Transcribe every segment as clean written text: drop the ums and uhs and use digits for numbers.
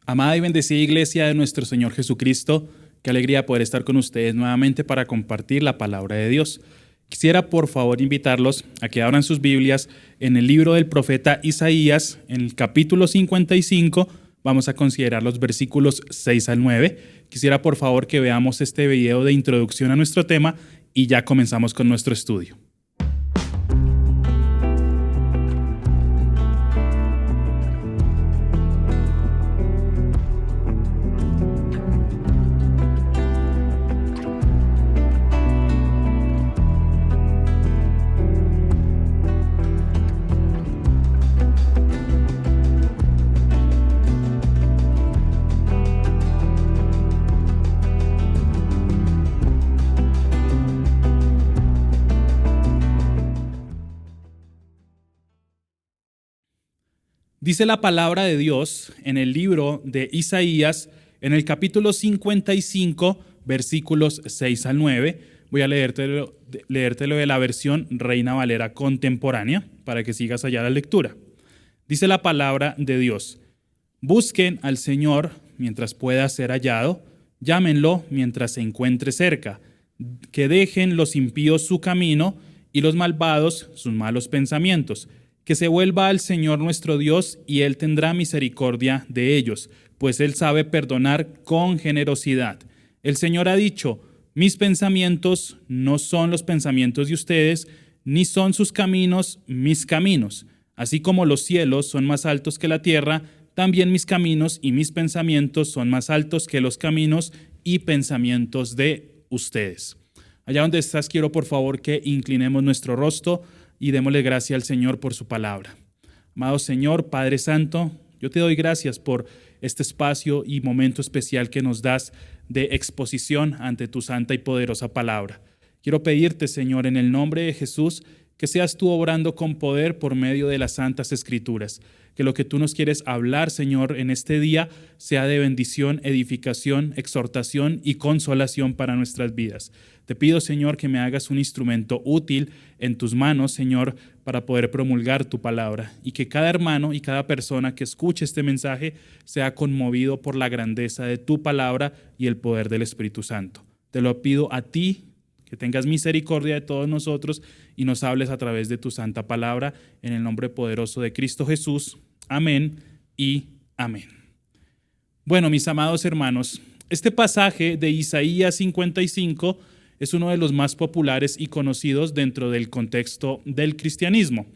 Amada y bendecida Iglesia de nuestro Señor Jesucristo, qué alegría poder estar con ustedes nuevamente para compartir la palabra de Dios. Quisiera por favor invitarlos a que abran sus Biblias en el libro del profeta Isaías, en el capítulo 55, vamos a considerar los versículos 6 al 9. Quisiera por favor que veamos este video de introducción a nuestro tema y ya comenzamos con nuestro estudio. Dice la palabra de Dios en el libro de Isaías, en el capítulo 55, versículos 6 al 9. Voy a leértelo de la versión Reina Valera contemporánea para que sigas allá la lectura. Dice la palabra de Dios: busquen al Señor mientras pueda ser hallado, llámenlo mientras se encuentre cerca, que dejen los impíos su camino y los malvados sus malos pensamientos. Que se vuelva al Señor nuestro Dios y Él tendrá misericordia de ellos, pues Él sabe perdonar con generosidad. El Señor ha dicho: mis pensamientos no son los pensamientos de ustedes, ni son sus caminos mis caminos. Así como los cielos son más altos que la tierra, también mis caminos y mis pensamientos son más altos que los caminos y pensamientos de ustedes. Allá donde estás, quiero por favor que inclinemos nuestro rostro y démosle gracias al Señor por su palabra. Amado Señor, Padre Santo, yo te doy gracias por este espacio y momento especial que nos das de exposición ante tu santa y poderosa palabra. Quiero pedirte, Señor, en el nombre de Jesús, que seas tú obrando con poder por medio de las santas escrituras. Que lo que tú nos quieres hablar, Señor, en este día sea de bendición, edificación, exhortación y consolación para nuestras vidas. Te pido, Señor, que me hagas un instrumento útil en tus manos, Señor, para poder promulgar tu palabra, y que cada hermano y cada persona que escuche este mensaje sea conmovido por la grandeza de tu palabra y el poder del Espíritu Santo. Te lo pido a ti, que tengas misericordia de todos nosotros y nos hables a través de tu santa palabra, en el nombre poderoso de Cristo Jesús. Amén y amén. Bueno, mis amados hermanos, este pasaje de Isaías 55 es uno de los más populares y conocidos dentro del contexto del cristianismo,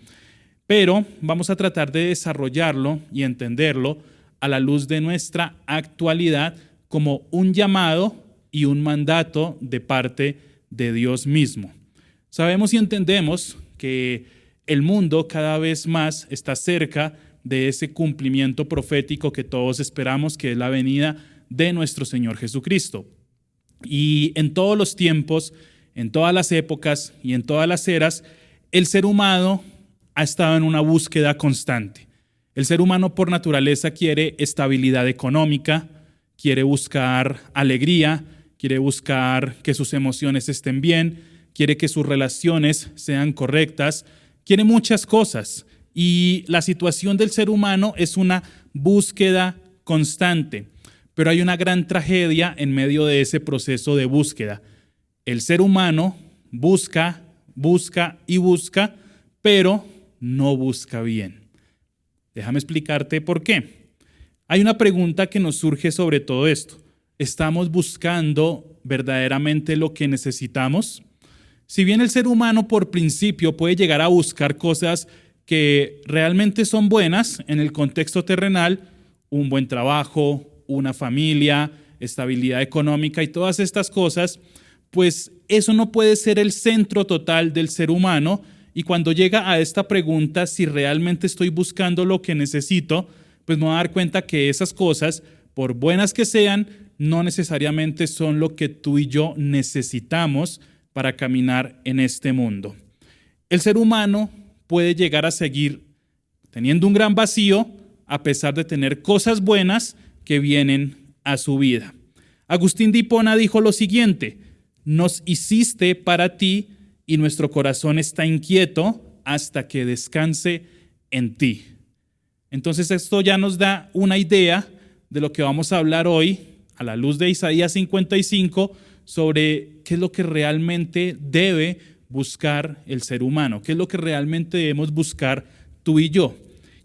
pero vamos a tratar de desarrollarlo y entenderlo a la luz de nuestra actualidad como un llamado y un mandato de parte de Dios mismo. Sabemos y entendemos que el mundo cada vez más está cerca de ese cumplimiento profético que todos esperamos, que es la venida de nuestro Señor Jesucristo. Y en todos los tiempos, en todas las épocas y en todas las eras, el ser humano ha estado en una búsqueda constante. El ser humano por naturaleza quiere estabilidad económica, quiere buscar alegría, quiere buscar que sus emociones estén bien, quiere que sus relaciones sean correctas, quiere muchas cosas. Y la situación del ser humano es una búsqueda constante. Pero hay una gran tragedia en medio de ese proceso de búsqueda. El ser humano busca, pero no busca bien. Déjame explicarte por qué. Hay una pregunta que nos surge sobre todo esto. ¿Estamos buscando verdaderamente lo que necesitamos? Si bien el ser humano por principio puede llegar a buscar cosas que realmente son buenas en el contexto terrenal, un buen trabajo, una familia, estabilidad económica y todas estas cosas, pues eso no puede ser el centro total del ser humano. Y cuando llega a esta pregunta, si realmente estoy buscando lo que necesito, pues me voy a dar cuenta que esas cosas, por buenas que sean, no necesariamente son lo que tú y yo necesitamos para caminar en este mundo. El ser humano puede llegar a seguir teniendo un gran vacío a pesar de tener cosas buenas que vienen a su vida. Agustín de Hipona dijo lo siguiente: nos hiciste para ti y nuestro corazón está inquieto hasta que descanse en ti. Entonces esto ya nos da una idea de lo que vamos a hablar hoy, a la luz de Isaías 55, sobre qué es lo que realmente debe buscar el ser humano, qué es lo que realmente debemos buscar tú y yo.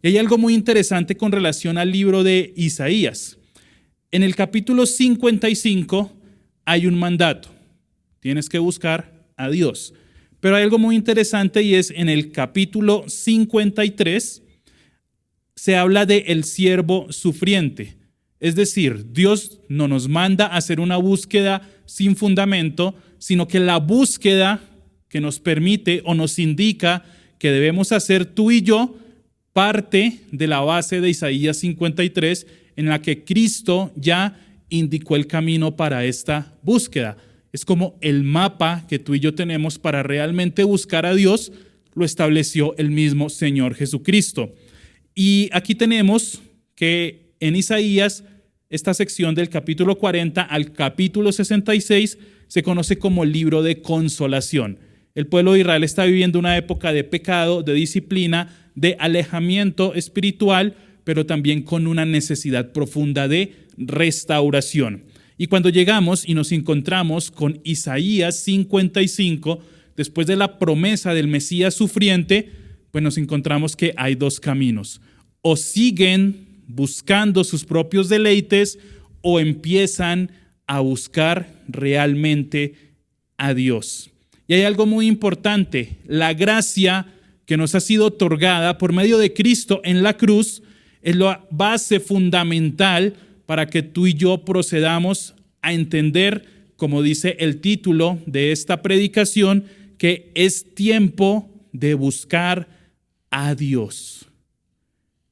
Y hay algo muy interesante con relación al libro de Isaías. En el capítulo 55 hay un mandato. Tienes que buscar a Dios. Pero hay algo muy interesante y es en el capítulo 53 se habla de el siervo sufriente. Es decir, Dios no nos manda a hacer una búsqueda sin fundamento, sino que la búsqueda que nos permite o nos indica que debemos hacer tú y yo parte de la base de Isaías 53, en la que Cristo ya indicó el camino para esta búsqueda. Es como el mapa que tú y yo tenemos para realmente buscar a Dios, lo estableció el mismo Señor Jesucristo. Y aquí tenemos que en Isaías, esta sección del capítulo 40 al capítulo 66 se conoce como libro de consolación. El pueblo de Israel está viviendo una época de pecado, de disciplina, de alejamiento espiritual, pero también con una necesidad profunda de restauración. Y cuando llegamos y nos encontramos con Isaías 55, después de la promesa del Mesías sufriente, pues nos encontramos que hay dos caminos. O siguen buscando sus propios deleites o empiezan a buscar realmente a Dios. Y hay algo muy importante, la gracia que nos ha sido otorgada por medio de Cristo en la cruz es la base fundamental para que tú y yo procedamos a entender, como dice el título de esta predicación, que es tiempo de buscar a Dios.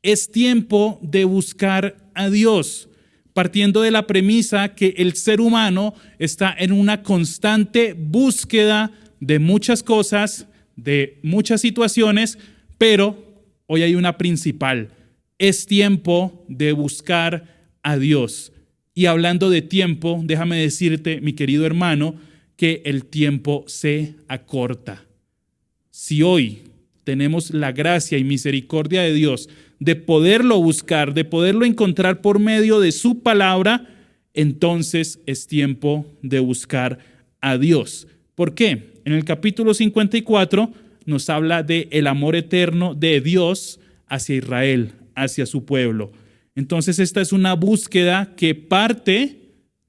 Es tiempo de buscar a Dios, partiendo de la premisa que el ser humano está en una constante búsqueda de muchas cosas, de muchas situaciones, pero hoy hay una principal. Es tiempo de buscar a Dios. Y hablando de tiempo, déjame decirte, mi querido hermano, que el tiempo se acorta. Si hoy tenemos la gracia y misericordia de Dios de poderlo buscar, de poderlo encontrar por medio de su palabra, entonces es tiempo de buscar a Dios. ¿Por qué? En el capítulo 54 nos habla de el amor eterno de Dios hacia Israel, hacia su pueblo. Entonces esta es una búsqueda que parte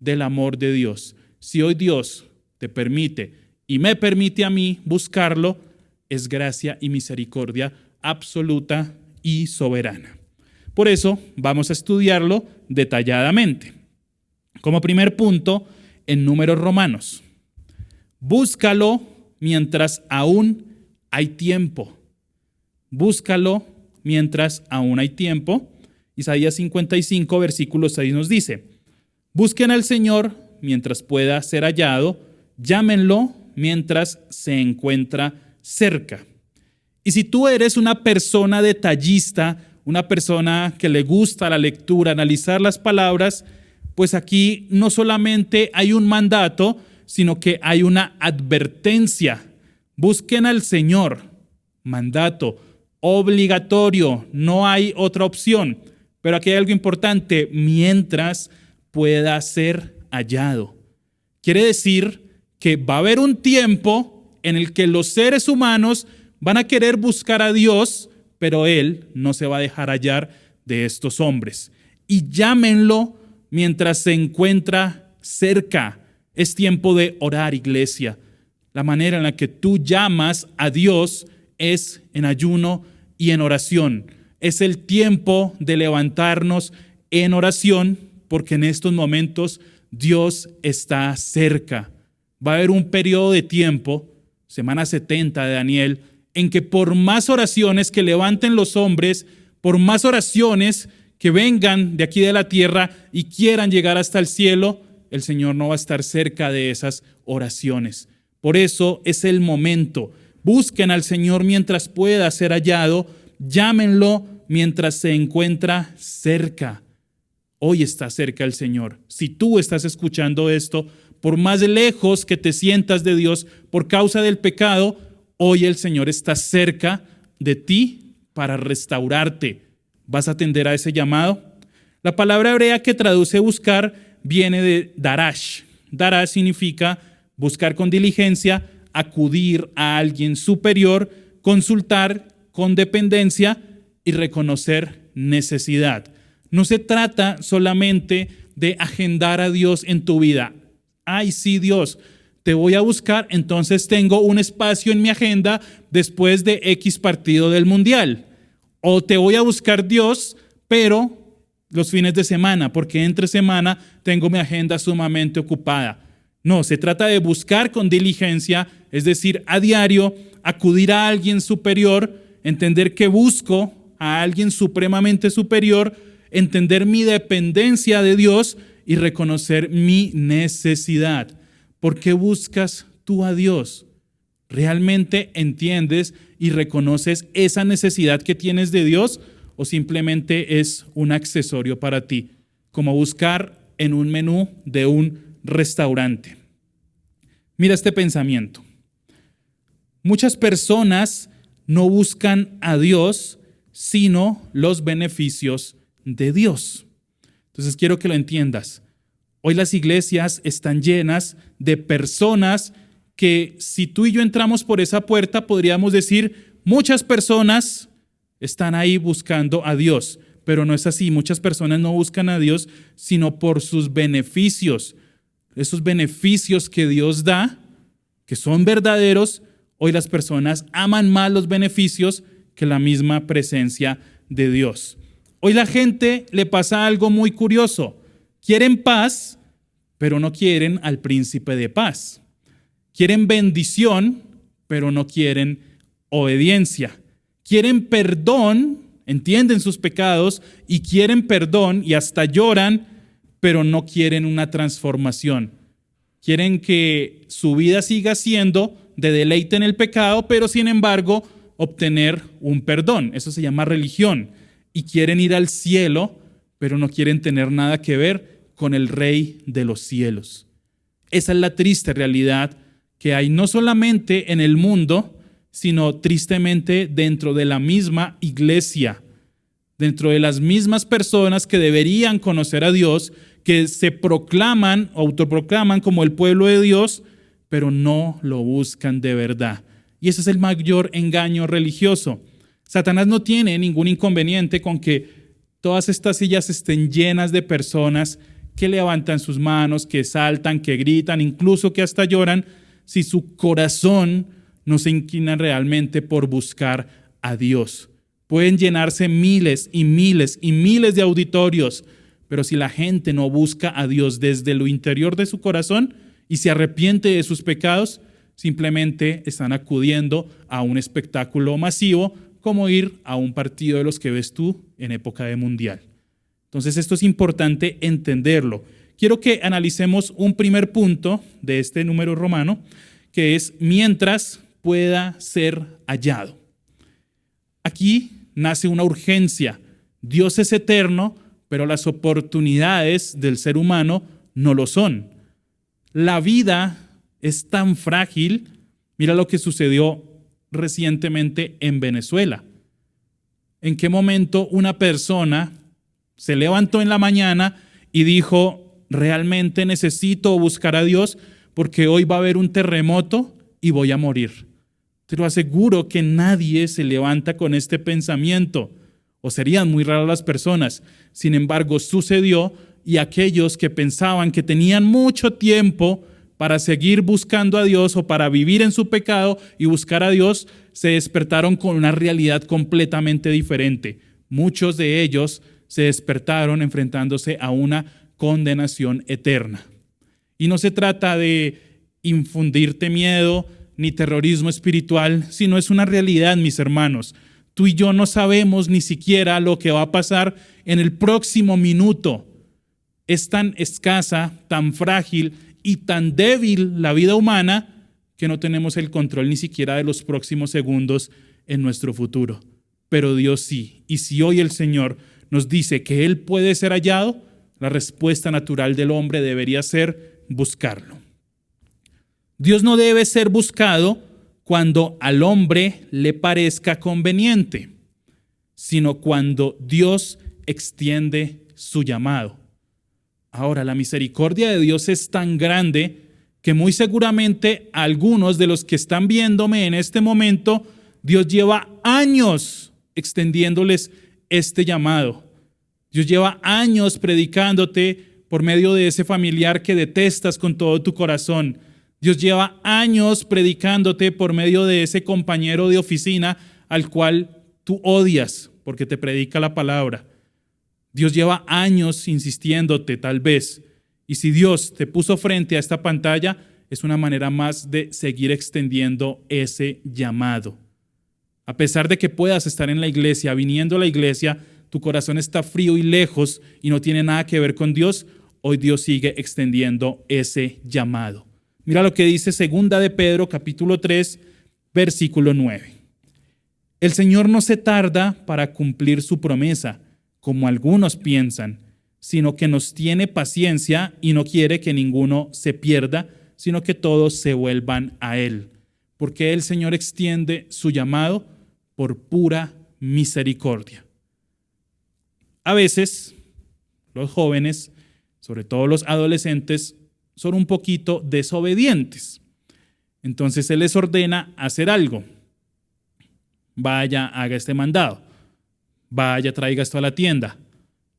del amor de Dios. Si hoy Dios te permite y me permite a mí buscarlo, es gracia y misericordia absoluta y soberana. Por eso vamos a estudiarlo detalladamente. Como primer punto, en Números Romanos. Búscalo mientras aún hay tiempo. Búscalo mientras aún hay tiempo. Isaías 55, versículo 6 nos dice: busquen al Señor mientras pueda ser hallado, llámenlo mientras se encuentra cerca. Y si tú eres una persona detallista, una persona que le gusta la lectura, analizar las palabras, pues aquí no solamente hay un mandato, sino que hay una advertencia. Busquen al Señor, mandato obligatorio, no hay otra opción. Pero aquí hay algo importante, mientras pueda ser hallado. Quiere decir que va a haber un tiempo en el que los seres humanos van a querer buscar a Dios, pero Él no se va a dejar hallar de estos hombres. Y llámenlo mientras se encuentra cerca. Es tiempo de orar, iglesia. La manera en la que tú llamas a Dios es en ayuno y en oración. Es el tiempo de levantarnos en oración, porque en estos momentos Dios está cerca. Va a haber un periodo de tiempo, semana 70 de Daniel, en que por más oraciones que levanten los hombres, por más oraciones que vengan de aquí de la tierra y quieran llegar hasta el cielo, el Señor no va a estar cerca de esas oraciones. Por eso es el momento. Busquen al Señor mientras pueda ser hallado, llámenlo mientras se encuentra cerca. Hoy está cerca el Señor. Si tú estás escuchando esto, por más lejos que te sientas de Dios por causa del pecado, hoy el Señor está cerca de ti para restaurarte. ¿Vas a atender a ese llamado? La palabra hebrea que traduce buscar viene de darash. Darash significa buscar con diligencia, acudir a alguien superior, consultar con dependencia y reconocer necesidad. No se trata solamente de agendar a Dios en tu vida. Ay, sí, Dios, te voy a buscar, entonces tengo un espacio en mi agenda después de X partido del Mundial. O te voy a buscar, Dios, pero los fines de semana, porque entre semana tengo mi agenda sumamente ocupada. No, se trata de buscar con diligencia, es decir, a diario, acudir a alguien superior, entender que busco a alguien supremamente superior, entender mi dependencia de Dios y reconocer mi necesidad. ¿Por qué buscas tú a Dios? ¿Realmente entiendes y reconoces esa necesidad que tienes de Dios o simplemente es un accesorio para ti, como buscar en un menú de un restaurante? Mira este pensamiento. Muchas personas no buscan a Dios, sino los beneficios de Dios. Entonces quiero que lo entiendas. Hoy las iglesias están llenas de personas que si tú y yo entramos por esa puerta, podríamos decir, muchas personas están ahí buscando a Dios, pero no es así. Muchas personas no buscan a Dios, sino por sus beneficios. Esos beneficios que Dios da, que son verdaderos, hoy las personas aman más los beneficios que la misma presencia de Dios. Hoy la gente le pasa algo muy curioso. Quieren paz, pero no quieren al príncipe de paz. Quieren bendición, pero no quieren obediencia. Quieren perdón, entienden sus pecados y quieren perdón y hasta lloran, pero no quieren una transformación. Quieren que su vida siga siendo de deleite en el pecado, pero sin embargo obtener un perdón. Eso se llama religión. Y quieren ir al cielo, pero no quieren tener nada que ver con el Rey de los cielos. Esa es la triste realidad que hay no solamente en el mundo, sino tristemente dentro de la misma iglesia, dentro de las mismas personas que deberían conocer a Dios, que se proclaman, autoproclaman como el pueblo de Dios, pero no lo buscan de verdad. Y ese es el mayor engaño religioso. Satanás no tiene ningún inconveniente con que todas estas sillas estén llenas de personas que levantan sus manos, que saltan, que gritan, incluso que hasta lloran, si su corazón no se inclina realmente por buscar a Dios. Pueden llenarse miles y miles y miles de auditorios, pero si la gente no busca a Dios desde lo interior de su corazón y se arrepiente de sus pecados, simplemente están acudiendo a un espectáculo masivo, como ir a un partido de los que ves tú en época de mundial. Entonces esto es importante entenderlo. Quiero que analicemos un primer punto de este número romano, que es mientras pueda ser hallado. Aquí nace una urgencia. Dios es eterno, pero las oportunidades del ser humano no lo son. La vida es tan frágil. Mira lo que sucedió recientemente en Venezuela. ¿En qué momento una persona se levantó en la mañana y dijo, realmente necesito buscar a Dios porque hoy va a haber un terremoto y voy a morir? Te lo aseguro que nadie se levanta con este pensamiento, o serían muy raras las personas. Sin embargo, sucedió y aquellos que pensaban que tenían mucho tiempo para seguir buscando a Dios o para vivir en su pecado y buscar a Dios, se despertaron con una realidad completamente diferente. Muchos de ellos se despertaron enfrentándose a una condenación eterna. Y no se trata de infundirte miedo ni terrorismo espiritual, sino es una realidad, mis hermanos. Tú y yo no sabemos ni siquiera lo que va a pasar en el próximo minuto. Es tan escasa, tan frágil y tan débil la vida humana que no tenemos el control ni siquiera de los próximos segundos en nuestro futuro. Pero Dios sí. Y si hoy el Señor nos dice que Él puede ser hallado, la respuesta natural del hombre debería ser buscarlo. Dios no debe ser buscado cuando al hombre le parezca conveniente, sino cuando Dios extiende su llamado. Ahora, la misericordia de Dios es tan grande que muy seguramente algunos de los que están viéndome en este momento, Dios lleva años extendiéndoles este llamado. Dios lleva años predicándote por medio de ese familiar que detestas con todo tu corazón. Dios lleva años predicándote por medio de ese compañero de oficina al cual tú odias porque te predica la palabra. Dios lleva años insistiéndote tal vez. Y si Dios te puso frente a esta pantalla, es una manera más de seguir extendiendo ese llamado. A pesar de que puedas estar en la iglesia, viniendo a la iglesia, tu corazón está frío y lejos y no tiene nada que ver con Dios, hoy Dios sigue extendiendo ese llamado. Mira lo que dice 2 de Pedro, capítulo 3, versículo 9. El Señor no se tarda para cumplir su promesa, como algunos piensan, sino que nos tiene paciencia y no quiere que ninguno se pierda, sino que todos se vuelvan a Él. Porque el Señor extiende su llamado por pura misericordia. A veces, los jóvenes, sobre todo los adolescentes, son un poquito desobedientes. Entonces Él les ordena hacer algo. Vaya, haga este mandado. Vaya, traiga esto a la tienda.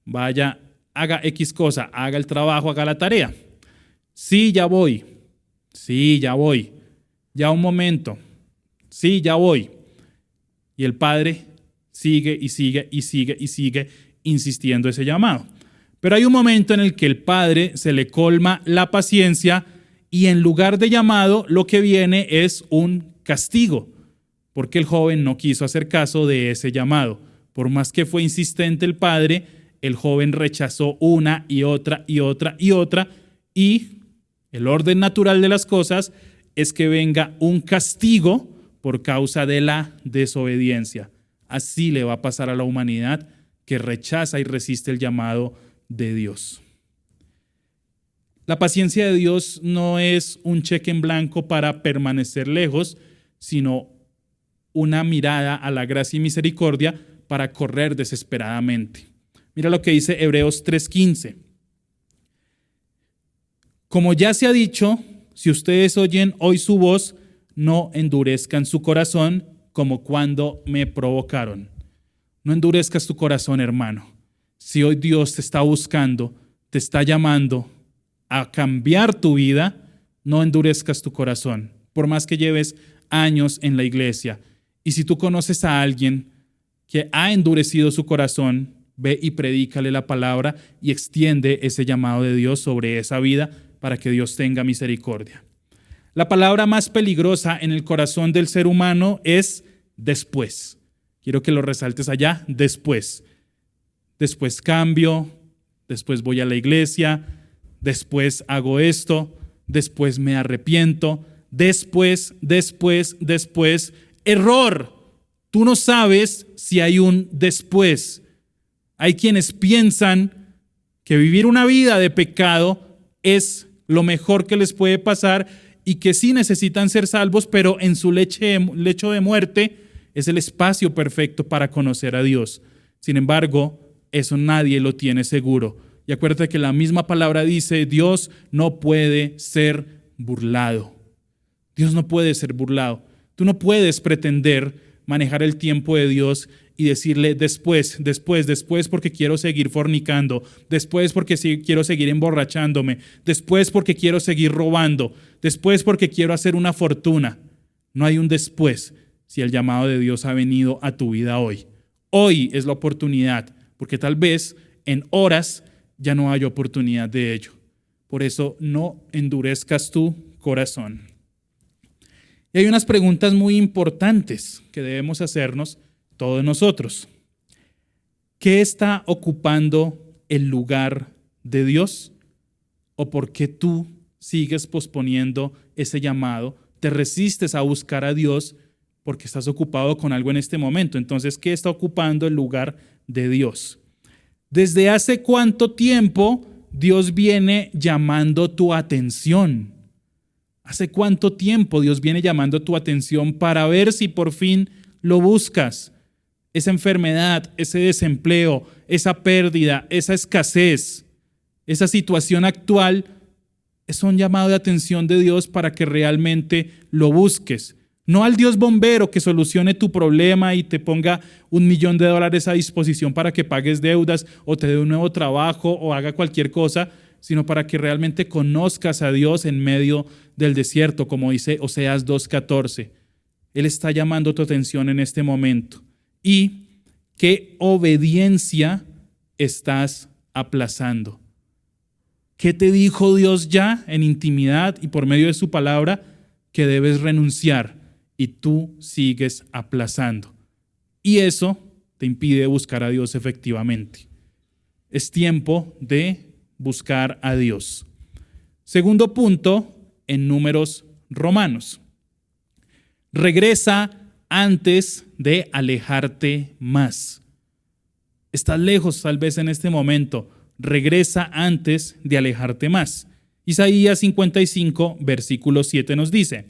Vaya, haga X cosa. Haga el trabajo, haga la tarea. Sí, ya voy. Sí, ya voy. Ya un momento. Sí, ya voy. Y el padre sigue y sigue y sigue y sigue insistiendo ese llamado. Pero hay un momento en el que el padre se le colma la paciencia y en lugar de llamado lo que viene es un castigo, porque el joven no quiso hacer caso de ese llamado. Por más que fue insistente el padre, el joven rechazó una y otra y otra y otra, y el orden natural de las cosas es que venga un castigo por causa de la desobediencia. Así le va a pasar a la humanidad que rechaza y resiste el llamado de Dios. La paciencia de Dios no es un cheque en blanco para permanecer lejos, sino una mirada a la gracia y misericordia para correr desesperadamente. Mira lo que dice Hebreos 3:15. Como ya se ha dicho, si ustedes oyen hoy su voz, no endurezcan su corazón como cuando me provocaron. No endurezcas tu corazón, hermano. Si hoy Dios te está buscando, te está llamando a cambiar tu vida, no endurezcas tu corazón, por más que lleves años en la iglesia. Y si tú conoces a alguien que ha endurecido su corazón, ve y predícale la palabra y extiende ese llamado de Dios sobre esa vida para que Dios tenga misericordia. La palabra más peligrosa en el corazón del ser humano es después. Quiero que lo resaltes allá, después. Después cambio, después voy a la iglesia, después hago esto, después me arrepiento, después. Error. Tú no sabes si hay un después. Hay quienes piensan que vivir una vida de pecado es lo mejor que les puede pasar y que sí necesitan ser salvos, pero en su lecho de muerte es el espacio perfecto para conocer a Dios. Sin embargo, eso nadie lo tiene seguro. Y acuérdate que la misma palabra dice, Dios no puede ser burlado. Dios no puede ser burlado. Tú no puedes pretender manejar el tiempo de Dios y decirle después porque quiero seguir fornicando, después porque quiero seguir emborrachándome, después porque quiero seguir robando, después porque quiero hacer una fortuna. No hay un después si el llamado de Dios ha venido a tu vida hoy. Hoy es la oportunidad, porque tal vez en horas ya no hay oportunidad de ello. Por eso no endurezcas tu corazón. Y hay unas preguntas muy importantes que debemos hacernos todos nosotros. ¿Qué está ocupando el lugar de Dios? ¿O por qué tú sigues posponiendo ese llamado? Te resistes a buscar a Dios porque estás ocupado con algo en este momento. Entonces, ¿qué está ocupando el lugar de Dios? ¿Desde hace cuánto tiempo Dios viene llamando tu atención? ¿Hace cuánto tiempo Dios viene llamando tu atención para ver si por fin lo buscas? esa enfermedad, ese desempleo, esa pérdida, esa escasez, esa situación actual, es un llamado de atención de Dios para que realmente lo busques. No al Dios bombero que solucione tu problema y te ponga $1.000.000 a disposición para que pagues deudas o te dé un nuevo trabajo o haga cualquier cosa, sino para que realmente conozcas a Dios en medio del desierto, como dice Oseas 2:14. Él está llamando tu atención en este momento. ¿Y qué obediencia estás aplazando? ¿Qué te dijo Dios ya en intimidad y por medio de su palabra que debes renunciar y tú sigues aplazando? Y eso te impide buscar a Dios efectivamente. Es tiempo de buscar a Dios. Segundo punto, en Números Romanos. Regresa antes de alejarte más. Estás lejos tal vez en este momento. Regresa antes de alejarte más. Isaías 55, versículo 7 nos dice: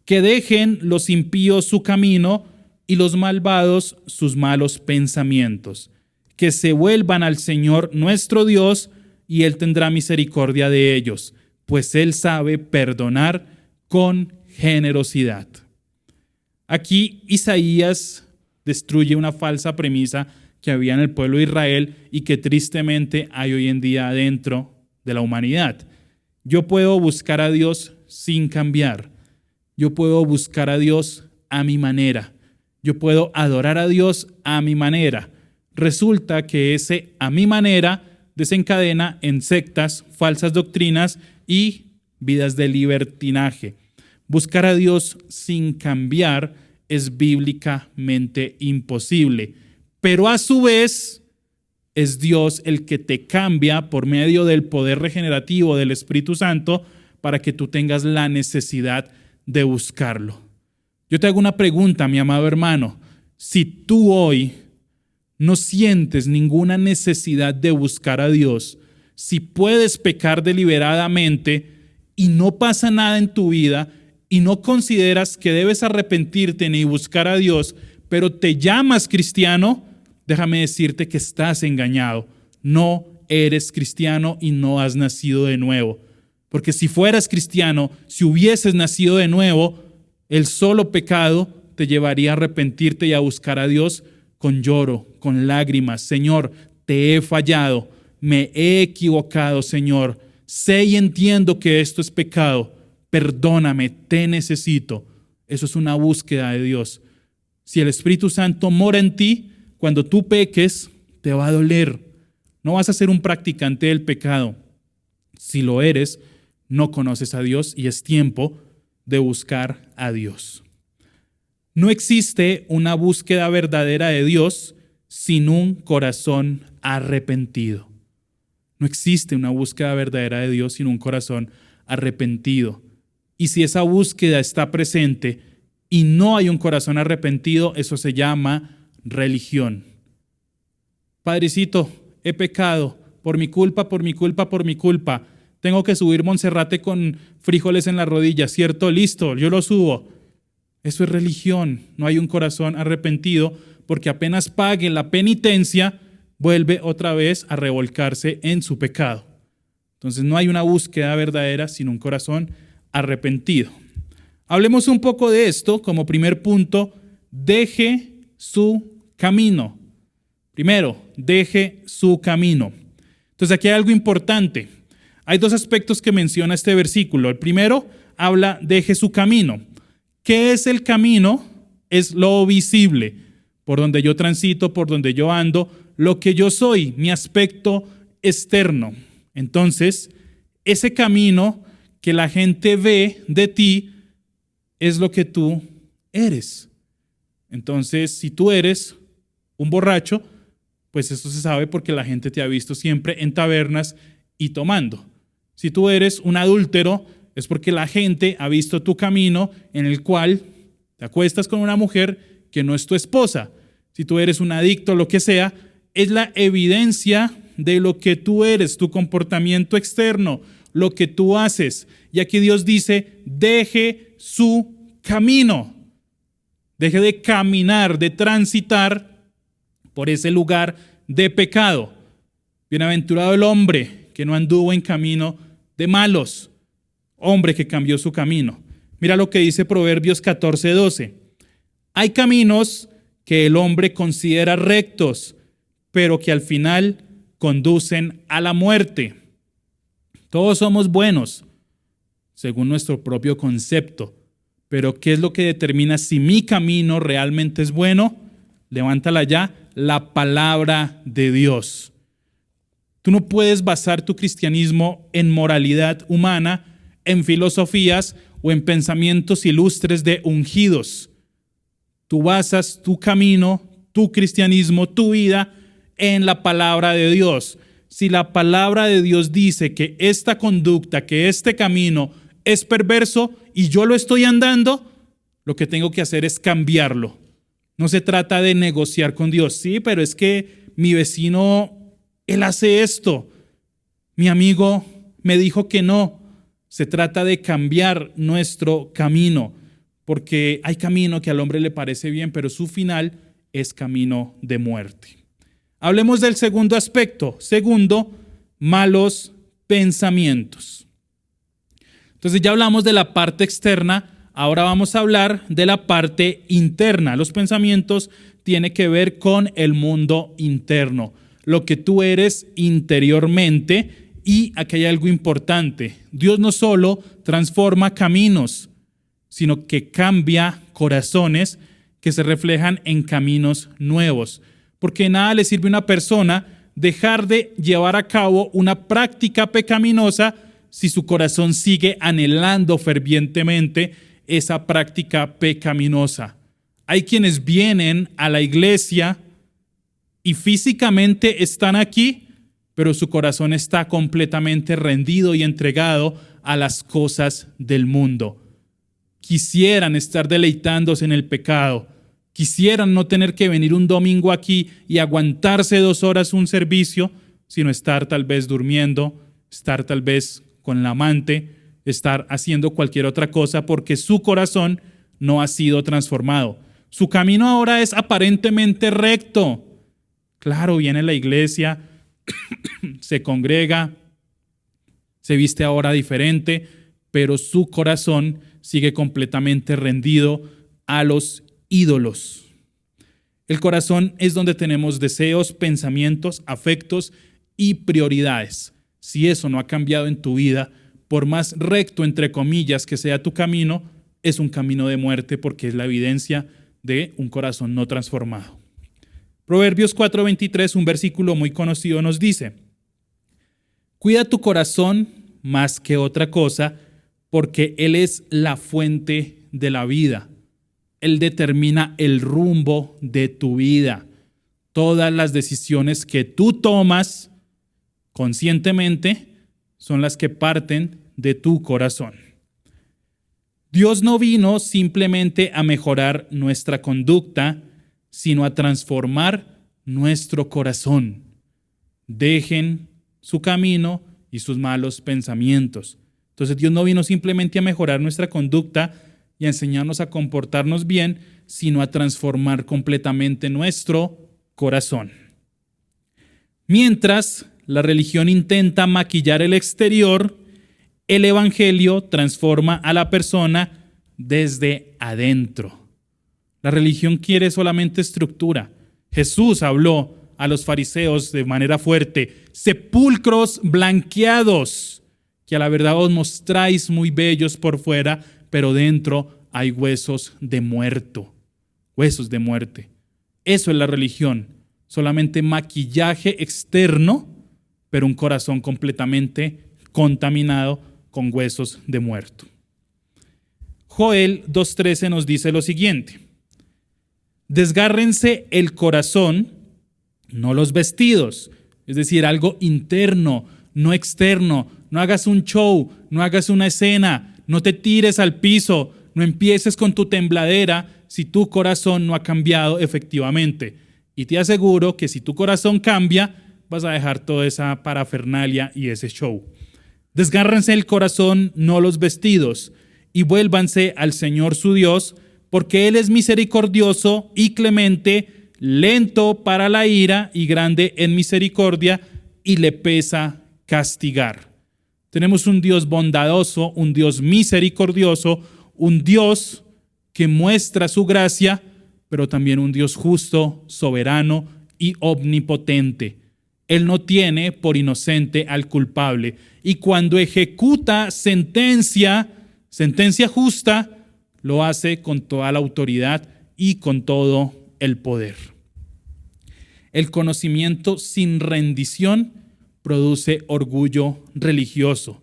que dejen los impíos su camino y los malvados sus malos pensamientos, que se vuelvan al Señor nuestro Dios y Él tendrá misericordia de ellos, pues Él sabe perdonar con generosidad. Aquí Isaías destruye una falsa premisa que había en el pueblo de Israel y que tristemente hay hoy en día dentro de la humanidad. Yo puedo buscar a Dios sin cambiar. Yo puedo buscar a Dios a mi manera. Yo puedo adorar a Dios a mi manera. Resulta que ese a mi manera desencadena en sectas, falsas doctrinas y vidas de libertinaje. Buscar a Dios sin cambiar es bíblicamente imposible, pero a su vez es Dios el que te cambia por medio del poder regenerativo del Espíritu Santo para que tú tengas la necesidad de buscarlo. Yo te hago una pregunta, mi amado hermano. Si tú hoy no sientes ninguna necesidad de buscar a Dios, si puedes pecar deliberadamente y no pasa nada en tu vida y no consideras que debes arrepentirte ni buscar a Dios, pero te llamas cristiano, déjame decirte que estás engañado. No eres cristiano y no has nacido de nuevo. Porque si fueras cristiano, si hubieses nacido de nuevo, el solo pecado te llevaría a arrepentirte y a buscar a Dios con lloro, con lágrimas. Señor, te he fallado, me he equivocado, Señor. Sé y entiendo que esto es pecado. Perdóname, te necesito. Eso es una búsqueda de Dios. Si el Espíritu Santo mora en ti, cuando tú peques, te va a doler. No vas a ser un practicante del pecado. Si lo eres, no conoces a Dios y es tiempo de buscar a Dios. No existe una búsqueda verdadera de Dios sin un corazón arrepentido. No existe una búsqueda verdadera de Dios sin un corazón arrepentido. Y si esa búsqueda está presente y no hay un corazón arrepentido, eso se llama religión. Padrecito, he pecado por mi culpa, por mi culpa, por mi culpa. Tengo que subir Monserrate con frijoles en las rodillas, ¿cierto? Listo, yo lo subo. Eso es religión. No hay un corazón arrepentido porque apenas pague la penitencia, vuelve otra vez a revolcarse en su pecado. Entonces no hay una búsqueda verdadera sin un corazón arrepentido. Hablemos un poco de esto como primer punto. Deje su camino. Primero, deje su camino. Entonces aquí hay algo importante. Hay dos aspectos que menciona este versículo. El primero habla, deje su camino. ¿Qué es el camino? Es lo visible, por donde yo transito, por donde yo ando, lo que yo soy, mi aspecto externo. Entonces, ese camino que la gente ve de ti es lo que tú eres. Entonces, si tú eres un borracho, pues eso se sabe porque la gente te ha visto siempre en tabernas y tomando. Si tú eres un adúltero, es porque la gente ha visto tu camino en el cual te acuestas con una mujer que no es tu esposa. Si tú eres un adicto, lo que sea, es la evidencia de lo que tú eres, tu comportamiento externo, lo que tú haces. Y aquí Dios dice, deje su camino. Deje de caminar, de transitar por ese lugar de pecado. Bienaventurado el hombre que no anduvo en camino de malos, hombre que cambió su camino. Mira lo que dice Proverbios 14:12. Hay caminos que el hombre considera rectos, pero que al final conducen a la muerte. Todos somos buenos, según nuestro propio concepto, pero ¿qué es lo que determina si mi camino realmente es bueno? Levántala ya, la palabra de Dios. Tú no puedes basar tu cristianismo en moralidad humana, en filosofías o en pensamientos ilustres de ungidos. Tú basas tu camino, tu cristianismo, tu vida en la palabra de Dios. Si la palabra de Dios dice que esta conducta, que este camino es perverso y yo lo estoy andando, lo que tengo que hacer es cambiarlo. No se trata de negociar con Dios. Sí, pero es que mi vecino, él hace esto. Mi amigo me dijo que no. Se trata de cambiar nuestro camino, porque hay camino que al hombre le parece bien, pero su final es camino de muerte. Hablemos del segundo aspecto. Segundo, malos pensamientos. Entonces ya hablamos de la parte externa, ahora vamos a hablar de la parte interna. Los pensamientos tienen que ver con el mundo interno, lo que tú eres interiormente. Y aquí hay algo importante. Dios no solo transforma caminos, sino que cambia corazones que se reflejan en caminos nuevos. Porque nada le sirve a una persona dejar de llevar a cabo una práctica pecaminosa si su corazón sigue anhelando fervientemente esa práctica pecaminosa. Hay quienes vienen a la iglesia y físicamente están aquí, pero su corazón está completamente rendido y entregado a las cosas del mundo. Quisieran estar deleitándose en el pecado. Quisieran no tener que venir un domingo aquí y aguantarse 2 horas un servicio, sino estar tal vez durmiendo, estar tal vez con la amante, estar haciendo cualquier otra cosa porque su corazón no ha sido transformado. Su camino ahora es aparentemente recto. Claro, viene a la iglesia, se congrega, se viste ahora diferente, pero su corazón sigue completamente rendido a los ídolos. El corazón es donde tenemos deseos, pensamientos, afectos y prioridades. Si eso no ha cambiado en tu vida, por más recto, entre comillas, que sea tu camino, es un camino de muerte porque es la evidencia de un corazón no transformado. Proverbios 4:23, un versículo muy conocido, nos dice: cuida tu corazón más que otra cosa, porque él es la fuente de la vida. Él determina el rumbo de tu vida. Todas las decisiones que tú tomas conscientemente son las que parten de tu corazón. Dios no vino simplemente a mejorar nuestra conducta, sino a transformar nuestro corazón. Dejen su camino y sus malos pensamientos. Entonces Dios no vino simplemente a mejorar nuestra conducta y a enseñarnos a comportarnos bien, sino a transformar completamente nuestro corazón. Mientras la religión intenta maquillar el exterior, el evangelio transforma a la persona desde adentro. La religión quiere solamente estructura. Jesús habló a los fariseos de manera fuerte: sepulcros blanqueados, que a la verdad os mostráis muy bellos por fuera, pero dentro hay huesos de muerto, huesos de muerte. Eso es la religión, solamente maquillaje externo, pero un corazón completamente contaminado con huesos de muerto. Joel 2:13 nos dice lo siguiente: desgárrense el corazón, no los vestidos, es decir, algo interno, no externo. No hagas un show, no hagas una escena, no te tires al piso, no empieces con tu tembladera si tu corazón no ha cambiado efectivamente. Y te aseguro que si tu corazón cambia, vas a dejar toda esa parafernalia y ese show. Desgárrense el corazón, no los vestidos, y vuélvanse al Señor su Dios, porque Él es misericordioso y clemente, lento para la ira y grande en misericordia, y le pesa castigar. Tenemos un Dios bondadoso, un Dios misericordioso, un Dios que muestra su gracia, pero también un Dios justo, soberano y omnipotente. Él no tiene por inocente al culpable, y cuando ejecuta sentencia justa, lo hace con toda la autoridad y con todo el poder. El conocimiento sin rendición produce orgullo religioso.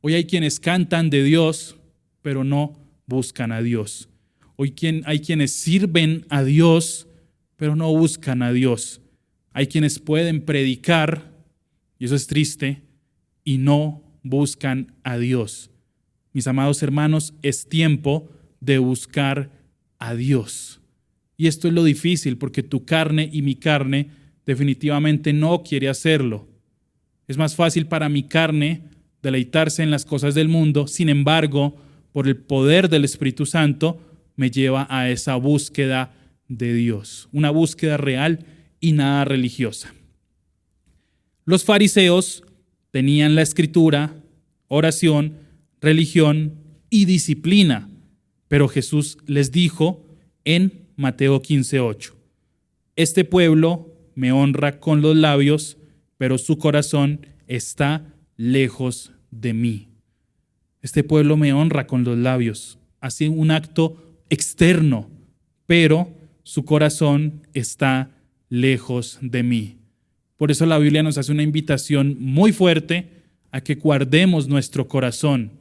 Hoy hay quienes cantan de Dios, pero no buscan a Dios. Hoy hay quienes sirven a Dios, pero no buscan a Dios. Hay quienes pueden predicar, y eso es triste, y no buscan a Dios. Mis amados hermanos, es tiempo de buscar a Dios. Y esto es lo difícil, porque tu carne y mi carne definitivamente no quiere hacerlo. Es más fácil para mi carne deleitarse en las cosas del mundo, sin embargo, por el poder del Espíritu Santo, me lleva a esa búsqueda de Dios, una búsqueda real y nada religiosa. Los fariseos tenían la escritura, oración, religión y disciplina, pero Jesús les dijo en Mateo 15:8, este pueblo me honra con los labios, pero su corazón está lejos de mí. Este pueblo me honra con los labios, hace un acto externo, pero su corazón está lejos de mí. Por eso la Biblia nos hace una invitación muy fuerte a que guardemos nuestro corazón.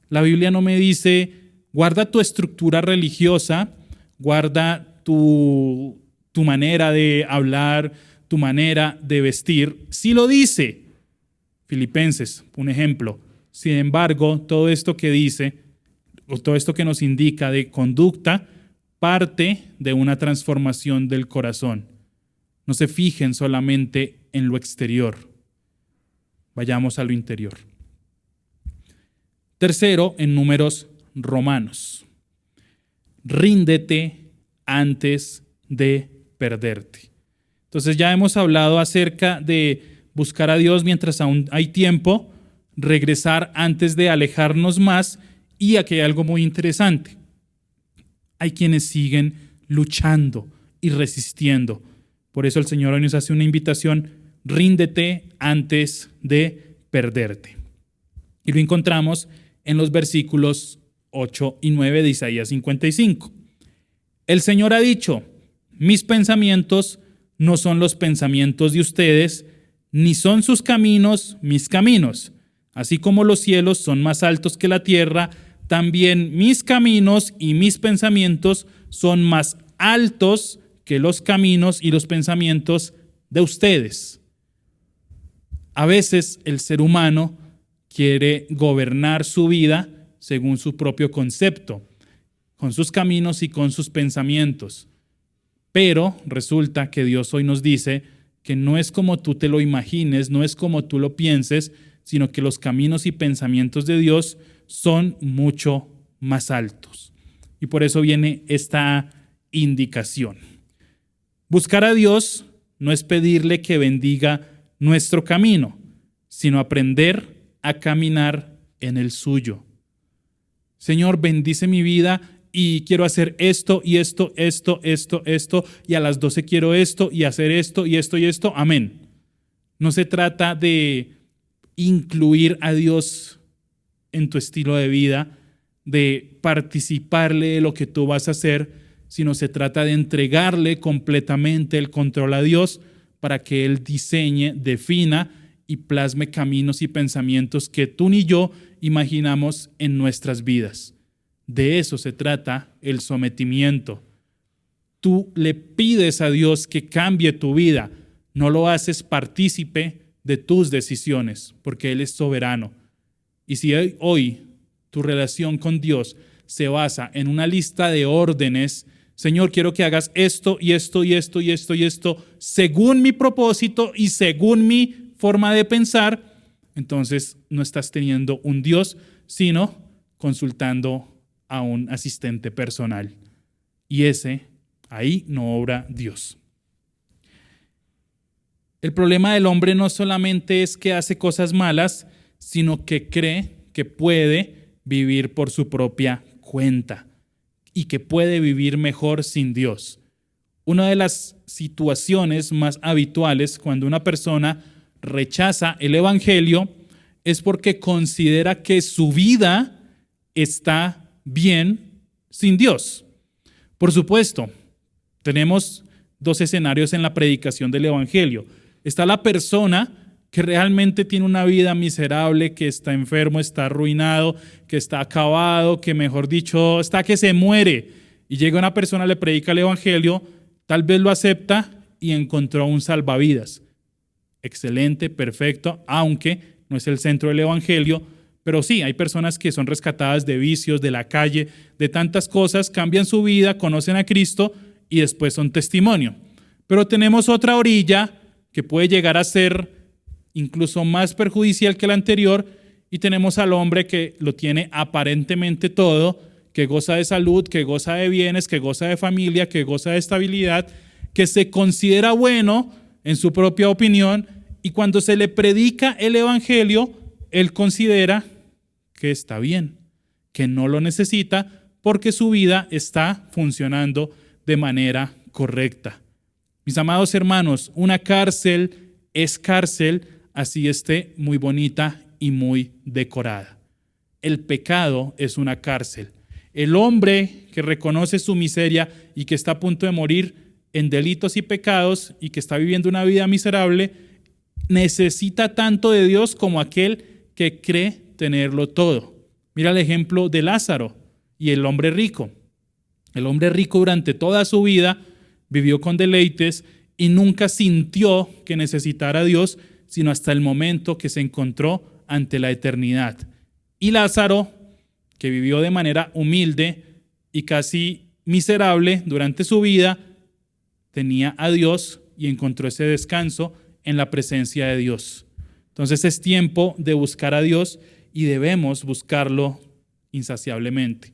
La Biblia no me dice, guarda tu estructura religiosa, guarda tu manera de hablar, tu manera de vestir. Sí lo dice. Filipenses, un ejemplo. Sin embargo, todo esto que dice, o todo esto que nos indica de conducta, parte de una transformación del corazón. No se fijen solamente en lo exterior. Vayamos a lo interior. Tercero, en números romanos. Ríndete antes de perderte. Entonces ya hemos hablado acerca de buscar a Dios mientras aún hay tiempo, regresar antes de alejarnos más, y aquí hay algo muy interesante. Hay quienes siguen luchando y resistiendo. Por eso el Señor hoy nos hace una invitación, ríndete antes de perderte. Y lo encontramos en los versículos 8 y 9 de Isaías 55. El Señor ha dicho, mis pensamientos no son los pensamientos de ustedes, ni son sus caminos mis caminos. Así como los cielos son más altos que la tierra, también mis caminos y mis pensamientos son más altos que los caminos y los pensamientos de ustedes. A veces el ser humano quiere gobernar su vida según su propio concepto, con sus caminos y con sus pensamientos. Pero resulta que Dios hoy nos dice que no es como tú te lo imagines, no es como tú lo pienses, sino que los caminos y pensamientos de Dios son mucho más altos. Y por eso viene esta indicación. Buscar a Dios no es pedirle que bendiga nuestro camino, sino aprender a caminar en el suyo. Señor, bendice mi vida y quiero hacer esto y esto, y a las 12 quiero esto y hacer esto y esto y esto. Amén. No se trata de incluir a Dios en tu estilo de vida, de participarle de lo que tú vas a hacer, sino se trata de entregarle completamente el control a Dios para que Él diseñe, defina y plasme caminos y pensamientos que tú ni yo imaginamos en nuestras vidas. De eso se trata el sometimiento. Tú le pides a Dios que cambie tu vida, no lo haces partícipe de tus decisiones, porque Él es soberano. Y si hoy tu relación con Dios se basa en una lista de órdenes, Señor, quiero que hagas esto y esto y esto y esto y esto, según mi propósito y según mi forma de pensar, entonces no estás teniendo un Dios, sino consultando a un asistente personal. Y ese Ahí no obra Dios. El problema del hombre no solamente es que hace cosas malas, sino que cree que puede vivir por su propia cuenta y que puede vivir mejor sin Dios. Una de las situaciones más habituales cuando una persona rechaza el evangelio es porque considera que su vida está bien sin Dios. Por supuesto, tenemos dos escenarios en la predicación del evangelio. Está la persona que realmente tiene una vida miserable, que está enfermo, está arruinado, que está acabado, que mejor dicho, está que se muere. Y llega una persona, le predica el evangelio, tal vez lo acepta y encontró un salvavidas. Excelente, perfecto, aunque no es el centro del evangelio, pero sí, hay personas que son rescatadas de vicios, de la calle, de tantas cosas, cambian su vida, conocen a Cristo y después son testimonio. Pero tenemos otra orilla que puede llegar a ser incluso más perjudicial que la anterior, y tenemos al hombre que lo tiene aparentemente todo, que goza de salud, que goza de bienes, que goza de familia, que goza de estabilidad, que se considera bueno en su propia opinión, y cuando se le predica el evangelio, él considera que está bien, que no lo necesita porque su vida está funcionando de manera correcta. Mis amados hermanos, una cárcel es cárcel, así esté muy bonita y muy decorada. El pecado es una cárcel. El hombre que reconoce su miseria y que está a punto de morir en delitos y pecados y que está viviendo una vida miserable, necesita tanto de Dios como aquel que cree tenerlo todo. Mira el ejemplo de Lázaro y el hombre rico. El hombre rico durante toda su vida vivió con deleites y nunca sintió que necesitara a Dios, sino hasta el momento que se encontró ante la eternidad. Y Lázaro, que vivió de manera humilde y casi miserable durante su vida, tenía a Dios y encontró ese descanso en la presencia de Dios. Entonces es tiempo de buscar a Dios y debemos buscarlo insaciablemente.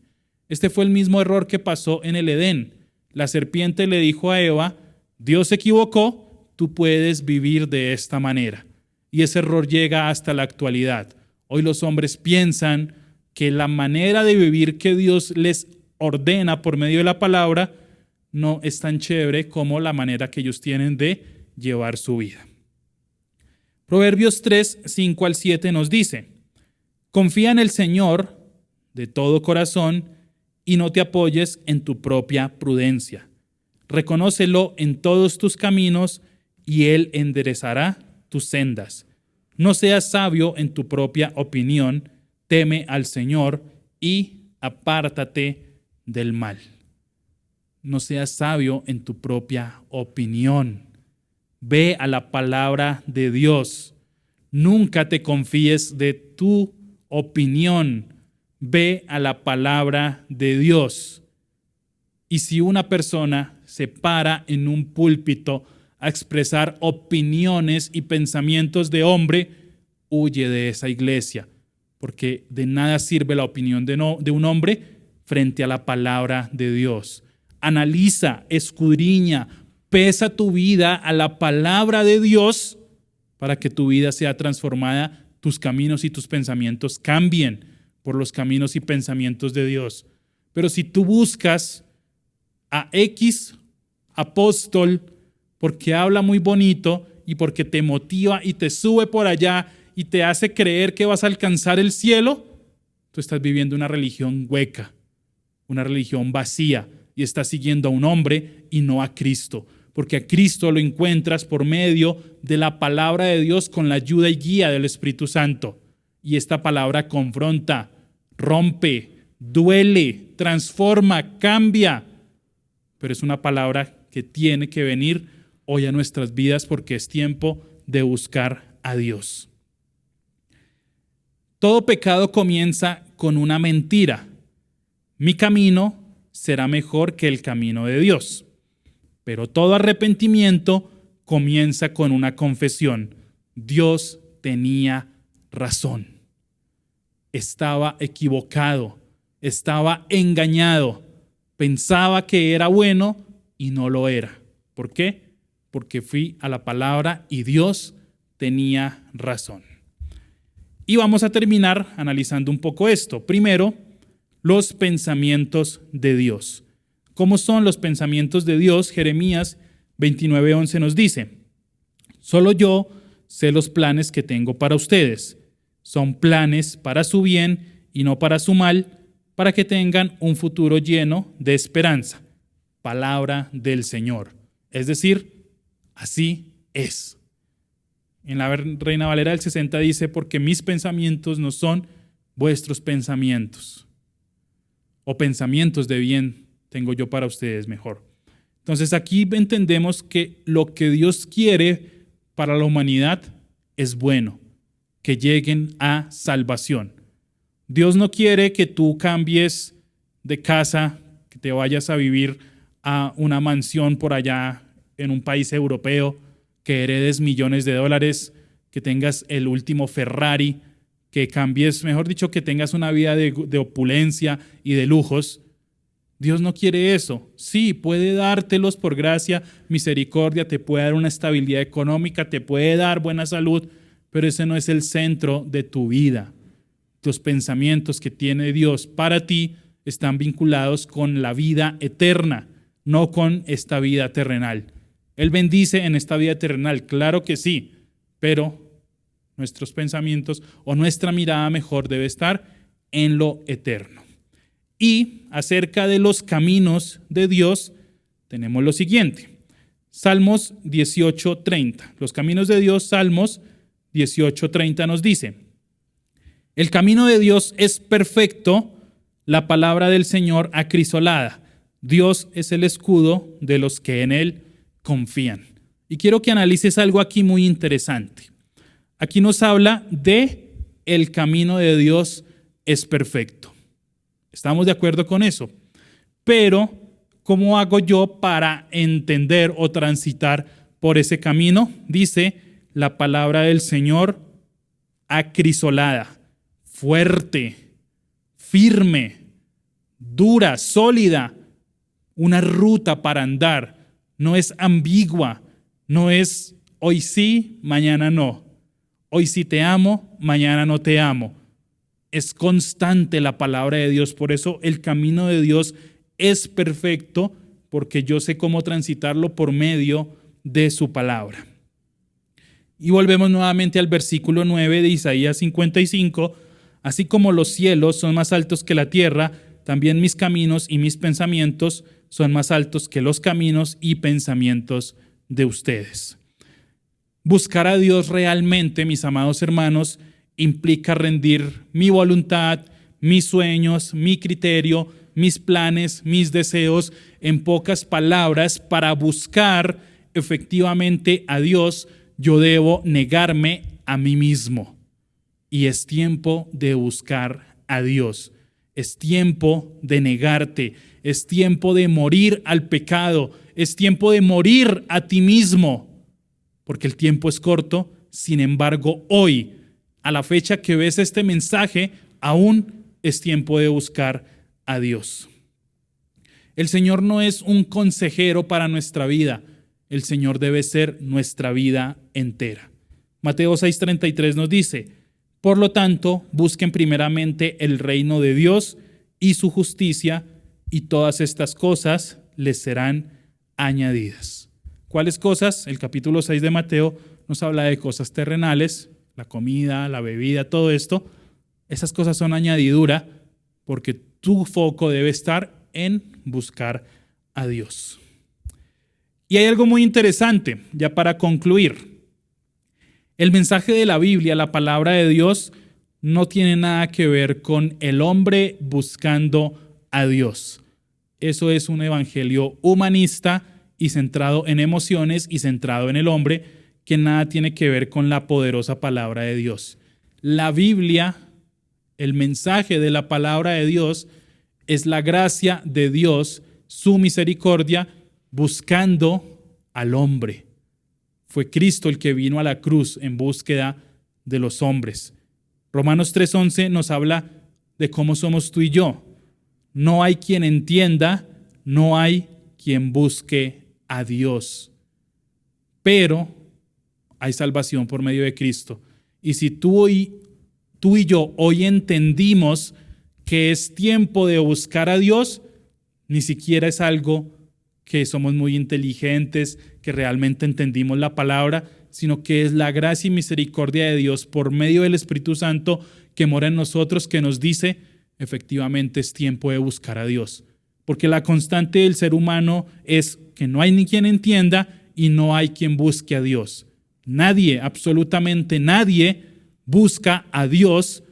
Este fue el mismo error que pasó en el Edén. La serpiente le dijo a Eva, Dios se equivocó, tú puedes vivir de esta manera. Y ese error llega hasta la actualidad. Hoy los hombres piensan que la manera de vivir que Dios les ordena por medio de la palabra no es tan chévere como la manera que ellos tienen de llevar su vida. Proverbios 3, 5 al 7 nos dice, confía en el Señor de todo corazón y no te apoyes en tu propia prudencia. Reconócelo en todos tus caminos y Él enderezará tus sendas. No seas sabio en tu propia opinión, teme al Señor y apártate del mal. No seas sabio en tu propia opinión. Ve a la palabra de Dios. Nunca te confíes de tu opinión. Ve a la palabra de Dios. Y si una persona se para en un púlpito a expresar opiniones y pensamientos de hombre, huye de esa iglesia, porque de nada sirve la opinión de un hombre frente a la palabra de Dios. Analiza, escudriña, pesa tu vida a la palabra de Dios para que tu vida sea transformada, tus caminos y tus pensamientos cambien por los caminos y pensamientos de Dios. Pero si tú buscas a X apóstol porque habla muy bonito y porque te motiva y te sube por allá y te hace creer que vas a alcanzar el cielo, tú estás viviendo una religión hueca, una religión vacía, y estás siguiendo a un hombre y no a Cristo, porque a Cristo lo encuentras por medio de la palabra de Dios con la ayuda y guía del Espíritu Santo. Y esta palabra confronta, rompe, duele, transforma, cambia, pero es una palabra que tiene que venir hoy a nuestras vidas porque es tiempo de buscar a Dios. Todo pecado comienza con una mentira. Mi camino será mejor que el camino de Dios. Pero todo arrepentimiento comienza con una confesión. Dios tenía razón. Estaba equivocado, estaba engañado. Pensaba que era bueno, y no lo era. ¿Por qué? Porque fui a la palabra y Dios tenía razón. Y vamos a terminar analizando un poco esto. Primero, los pensamientos de Dios. ¿Cómo son los pensamientos de Dios? Jeremías 29:11 nos dice: solo yo sé los planes que tengo para ustedes. Son planes para su bien y no para su mal, para que tengan un futuro lleno de esperanza. Palabra del Señor. Es decir, así es. En la Reina Valera del 60 dice: porque mis pensamientos no son vuestros pensamientos. O pensamientos de bien tengo yo para ustedes, mejor. Entonces aquí entendemos que lo que Dios quiere para la humanidad es bueno, que lleguen a salvación. Dios no quiere que tú cambies de casa, que te vayas a vivir a una mansión por allá en un país europeo, que heredes millones de dólares, que tengas el último Ferrari, que cambies, mejor dicho, que tengas una vida de opulencia y de lujos. Dios no quiere eso. Sí, puede dártelos por gracia, misericordia, te puede dar una estabilidad económica, te puede dar buena salud, pero ese no es el centro de tu vida. Los pensamientos que tiene Dios para ti están vinculados con la vida eterna, no con esta vida terrenal. Él bendice en esta vida terrenal, claro que sí, pero nuestros pensamientos o nuestra mirada mejor debe estar en lo eterno. Y acerca de los caminos de Dios tenemos lo siguiente. Salmos 18:30. Los caminos de Dios, Salmos 18:30 nos dice: el camino de Dios es perfecto, la palabra del Señor acrisolada. Dios es el escudo de los que en Él confían. Y quiero que analices algo aquí muy interesante. Aquí nos habla de el camino de Dios es perfecto. ¿Estamos de acuerdo con eso? Pero, ¿cómo hago yo para entender o transitar por ese camino? Dice la palabra del Señor acrisolada, fuerte, firme, dura, sólida, una ruta para andar. No es ambigua, no es hoy sí, mañana no. Hoy sí te amo, mañana no te amo. Es constante la palabra de Dios, por eso el camino de Dios es perfecto, porque yo sé cómo transitarlo por medio de su palabra. Y volvemos nuevamente al versículo 9 de Isaías 55. Así como los cielos son más altos que la tierra, también mis caminos y mis pensamientos son más altos que los caminos y pensamientos de ustedes. Buscar a Dios realmente, mis amados hermanos, implica rendir mi voluntad, mis sueños, mi criterio, mis planes, mis deseos, en pocas palabras, para buscar efectivamente a Dios, yo debo negarme a mí mismo. Y es tiempo de buscar a Dios. Es tiempo de negarte. Es tiempo de morir al pecado. Es tiempo de morir a ti mismo. Porque el tiempo es corto. Sin embargo, hoy, a la fecha que ves este mensaje, aún es tiempo de buscar a Dios. El Señor no es un consejero para nuestra vida. El Señor debe ser nuestra vida entera. Mateo 6:33 nos dice: por lo tanto, busquen primeramente el reino de Dios y su justicia, y todas estas cosas les serán añadidas. ¿Cuáles cosas? El capítulo 6 de Mateo nos habla de cosas terrenales, la comida, la bebida, todo esto. Esas cosas son añadidura, porque tu foco debe estar en buscar a Dios. Y hay algo muy interesante, ya para concluir. El mensaje de la Biblia, la palabra de Dios, no tiene nada que ver con el hombre buscando a Dios. Eso es un evangelio humanista y centrado en emociones y centrado en el hombre, que nada tiene que ver con la poderosa palabra de Dios. La Biblia, el mensaje de la palabra de Dios, es la gracia de Dios, su misericordia, buscando al hombre. Fue Cristo el que vino a la cruz en búsqueda de los hombres. Romanos 3:11 nos habla de cómo somos tú y yo. No hay quien entienda, no hay quien busque a Dios. Pero hay salvación por medio de Cristo. Y si tú y yo hoy entendimos que es tiempo de buscar a Dios, ni siquiera es algo que somos muy inteligentes, que realmente entendimos la palabra, sino que es la gracia y misericordia de Dios por medio del Espíritu Santo que mora en nosotros, que nos dice, efectivamente es tiempo de buscar a Dios. Porque la constante del ser humano es que no hay ni quien entienda y no hay quien busque a Dios. Nadie, absolutamente nadie, busca a Dios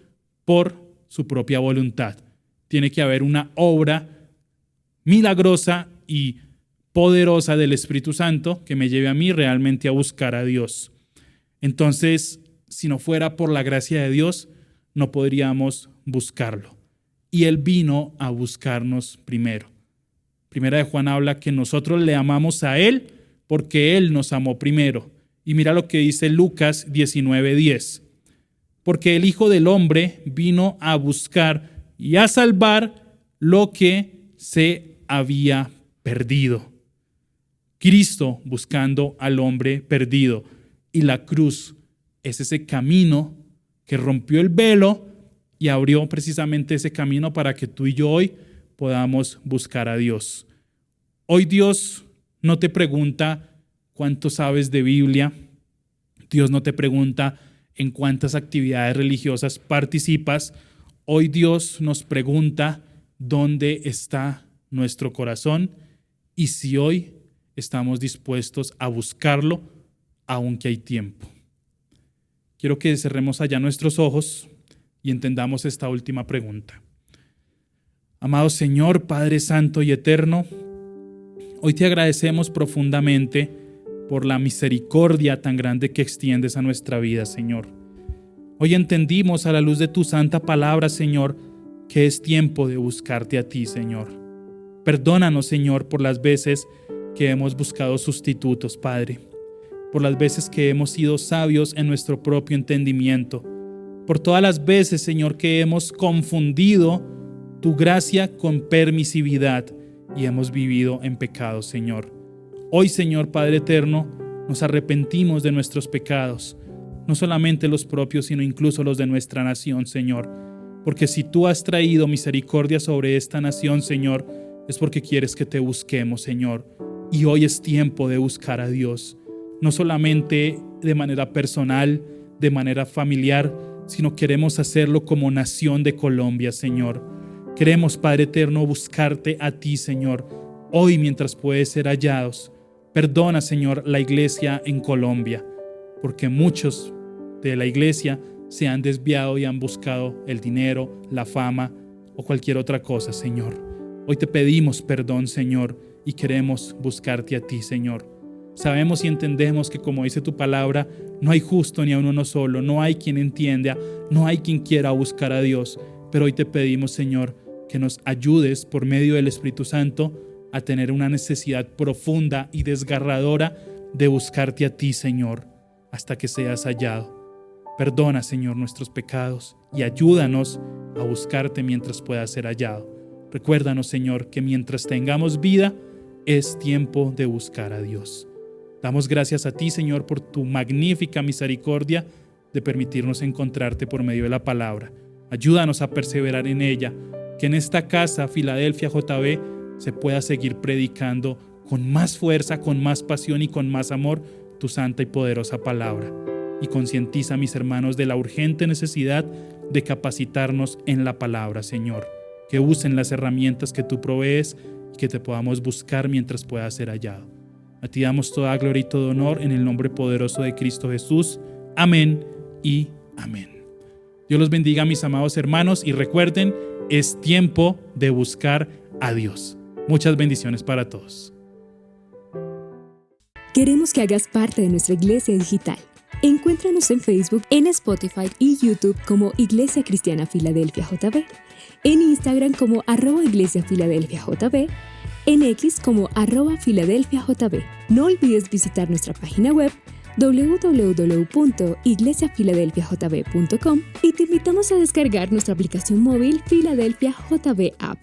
por su propia voluntad. Tiene que haber una obra milagrosa y poderosa del Espíritu Santo que me lleve a mí realmente a buscar a Dios. Entonces, si no fuera por la gracia de Dios, no podríamos buscarlo. Y Él vino a buscarnos primero. Primera de Juan habla que nosotros le amamos a Él porque Él nos amó primero. Y mira lo que dice Lucas 19:10. Porque el Hijo del Hombre vino a buscar y a salvar lo que se había perdido. Cristo buscando al hombre perdido. Y la cruz es ese camino que rompió el velo y abrió precisamente ese camino para que tú y yo hoy podamos buscar a Dios. Hoy Dios no te pregunta cuánto sabes de Biblia. Dios no te pregunta en cuántas actividades religiosas participas. Hoy Dios nos pregunta dónde está nuestro corazón y si hoy estamos dispuestos a buscarlo, aunque hay tiempo. Quiero que cerremos allá nuestros ojos y entendamos esta última pregunta. Amado Señor, Padre Santo y Eterno, hoy te agradecemos profundamente por la misericordia tan grande que extiendes a nuestra vida, Señor. Hoy entendimos a la luz de tu santa palabra, Señor, que es tiempo de buscarte a ti, Señor. Perdónanos, Señor, por las veces que hemos buscado sustitutos, Padre, por las veces que hemos sido sabios en nuestro propio entendimiento, por todas las veces, Señor, que hemos confundido tu gracia con permisividad y hemos vivido en pecado, Señor. Hoy, Señor Padre Eterno, nos arrepentimos de nuestros pecados, no solamente los propios, sino incluso los de nuestra nación, Señor, porque si tú has traído misericordia sobre esta nación, Señor, es porque quieres que te busquemos, Señor. Y hoy es tiempo de buscar a Dios, no solamente de manera personal, de manera familiar, sino queremos hacerlo como nación de Colombia, Señor. Queremos, Padre Eterno, buscarte a ti, Señor, hoy mientras puedes ser hallados. Perdona, Señor, la iglesia en Colombia, porque muchos de la iglesia se han desviado y han buscado el dinero, la fama o cualquier otra cosa, Señor. Hoy te pedimos perdón, Señor, y queremos buscarte a ti, Señor. Sabemos y entendemos que, como dice tu palabra, no hay justo ni a uno solo, no hay quien entienda, no hay quien quiera buscar a Dios. Pero hoy te pedimos, Señor, que nos ayudes por medio del Espíritu Santo a tener una necesidad profunda y desgarradora de buscarte a ti, Señor, hasta que seas hallado. Perdona, Señor, nuestros pecados y ayúdanos a buscarte mientras puedas ser hallado. Recuérdanos, Señor, que mientras tengamos vida, es tiempo de buscar a Dios. Damos gracias a ti, Señor, por tu magnífica misericordia de permitirnos encontrarte por medio de la palabra. Ayúdanos a perseverar en ella, que en esta casa, Filadelfia JB, se pueda seguir predicando con más fuerza, con más pasión y con más amor tu santa y poderosa palabra. Y concientiza a mis hermanos de la urgente necesidad de capacitarnos en la palabra, Señor. Que usen las herramientas que tú provees y que te podamos buscar mientras pueda ser hallado. A ti damos toda gloria y todo honor en el nombre poderoso de Cristo Jesús. Amén y amén. Dios los bendiga, mis amados hermanos, y recuerden, es tiempo de buscar a Dios. Muchas bendiciones para todos. Queremos que hagas parte de nuestra iglesia digital. Encuéntranos en Facebook, en Spotify y YouTube como Iglesia Cristiana Filadelfia JB, en Instagram como @iglesiafiladelfiajb, en X como @filadelfiajb. No olvides visitar nuestra página web www.iglesiafiladelfiajb.com y te invitamos a descargar nuestra aplicación móvil Filadelfia JB App.